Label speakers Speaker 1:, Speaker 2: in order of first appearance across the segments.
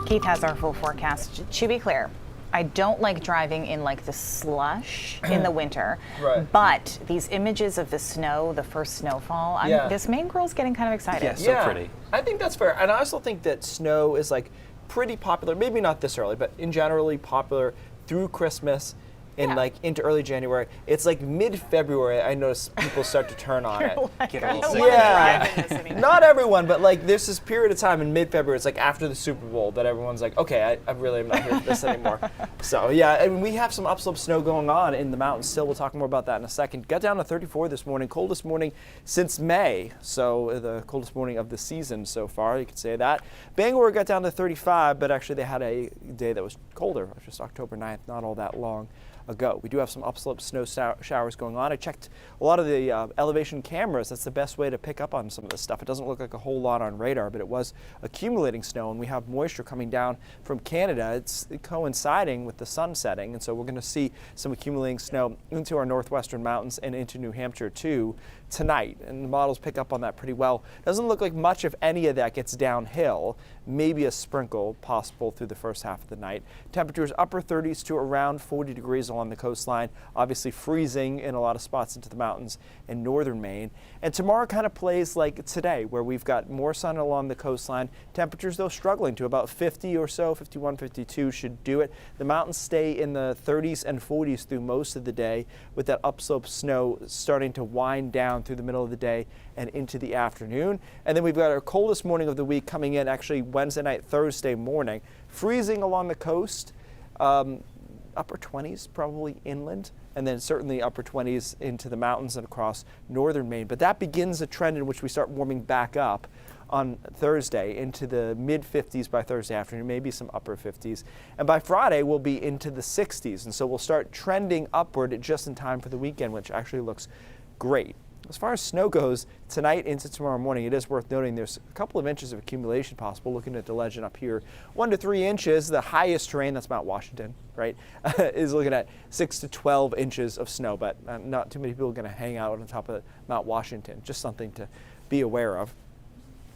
Speaker 1: Keith has our full forecast. To be clear, I don't like driving in like the slush in the winter,
Speaker 2: Right.
Speaker 1: but these images of the snow, the first snowfall, this Maine girl's getting kind of excited.
Speaker 3: Yeah, so pretty.
Speaker 2: I think that's fair. And I also think that snow is like pretty popular, maybe not this early, but in generally popular through Christmas and like into early January. It's like mid-February, I notice people start to turn on it.
Speaker 1: Like,
Speaker 3: Get a
Speaker 1: I
Speaker 3: little
Speaker 1: don't want to
Speaker 2: Yeah.
Speaker 1: drive in this anymore.
Speaker 2: Not everyone, but like there's this period of time in mid-February, it's like after the Super Bowl that everyone's like, okay, I really am not here for this anymore. So yeah, and we have some upslope snow going on in the mountains still. We'll talk more about that in a second. Got down to 34 this morning, coldest morning since May. So the coldest morning of the season so far, you could say that. Bangor got down to 35, but actually they had a day that was colder, just October 9th, not all that long ago. We do have some upslope snow showers going on. I checked a lot of the elevation cameras. That's the best way to pick up on some of this stuff. It doesn't look like a whole lot on radar, but it was accumulating snow, and we have moisture coming down from Canada. It's coinciding with the sun setting, and so we're going to see some accumulating snow into our northwestern mountains and into New Hampshire too tonight, and the models pick up on that pretty well. Doesn't look like much of any of that gets downhill. Maybe a sprinkle possible through the first half of the night. Temperatures upper 30s to around 40 degrees along the coastline, obviously freezing in a lot of spots into the mountains in northern Maine. And tomorrow kind of plays like today, where we've got more sun along the coastline. Temperatures, though, struggling to about 50 or so, 51, 52 should do it. The mountains stay in the 30s and 40s through most of the day, with that upslope snow starting to wind down through the middle of the day and into the afternoon. And then we've got our coldest morning of the week coming in actually Wednesday night, Thursday morning. Freezing along the coast, upper 20s probably inland, and then certainly upper 20s into the mountains and across northern Maine. But that begins a trend in which we start warming back up on Thursday into the mid 50s by Thursday afternoon, maybe some upper 50s. And by Friday, we'll be into the 60s. And so we'll start trending upward just in time for the weekend, which actually looks great. As far as snow goes, tonight into tomorrow morning, it is worth noting there's a couple of inches of accumulation possible. Looking at the legend up here, 1 to 3 inches. The highest terrain, that's Mount Washington, right, is looking at 6 to 12 inches of snow. But not too many people are going to hang out on top of Mount Washington. Just something to be aware of.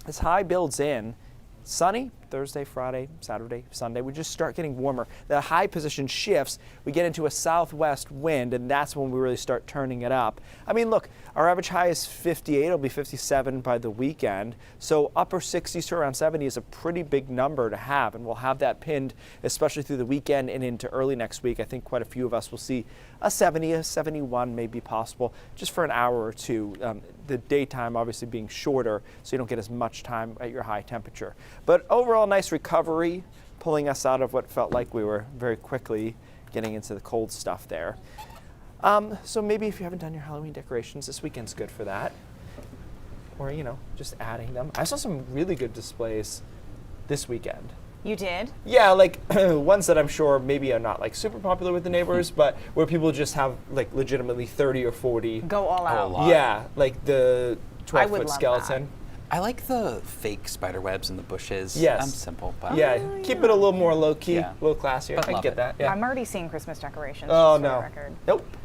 Speaker 2: This high builds in. Sunny Thursday, Friday, Saturday, Sunday. We just start getting warmer. The high position shifts. We get into a southwest wind, and that's when we really start turning it up. I mean, look, our average high is 58. It'll be 57 by the weekend. So upper 60s to around 70 is a pretty big number to have, and we'll have that pinned, especially through the weekend and into early next week. I think quite a few of us will see a 70, a 71 may be possible just for an hour or two. The daytime obviously being shorter, so you don't get as much time at your high temperature. But overall, nice recovery, pulling us out of what felt like we were very quickly getting into the cold stuff there. So maybe if you haven't done your Halloween decorations, this weekend's good for that. Or, you know, just adding them. I saw some really good displays this weekend.
Speaker 1: You did?
Speaker 2: Yeah, like ones that I'm sure maybe are not like super popular with the neighbors, but where people just have like legitimately 30 or 40.
Speaker 1: Go all out.
Speaker 3: lot.
Speaker 2: Yeah, like the
Speaker 1: I would
Speaker 2: 12-foot
Speaker 1: love
Speaker 2: skeleton.
Speaker 3: I like the fake spider webs in the bushes.
Speaker 2: Yes.
Speaker 3: I'm simple, but
Speaker 2: Yeah, keep it a little more low key,
Speaker 3: Yeah.
Speaker 2: a little classier.
Speaker 3: But
Speaker 2: I can
Speaker 3: love
Speaker 2: get
Speaker 3: it.
Speaker 2: that. Yeah.
Speaker 1: I'm already seeing Christmas decorations.
Speaker 2: Oh
Speaker 1: just for the
Speaker 2: no.
Speaker 1: record.
Speaker 2: Nope.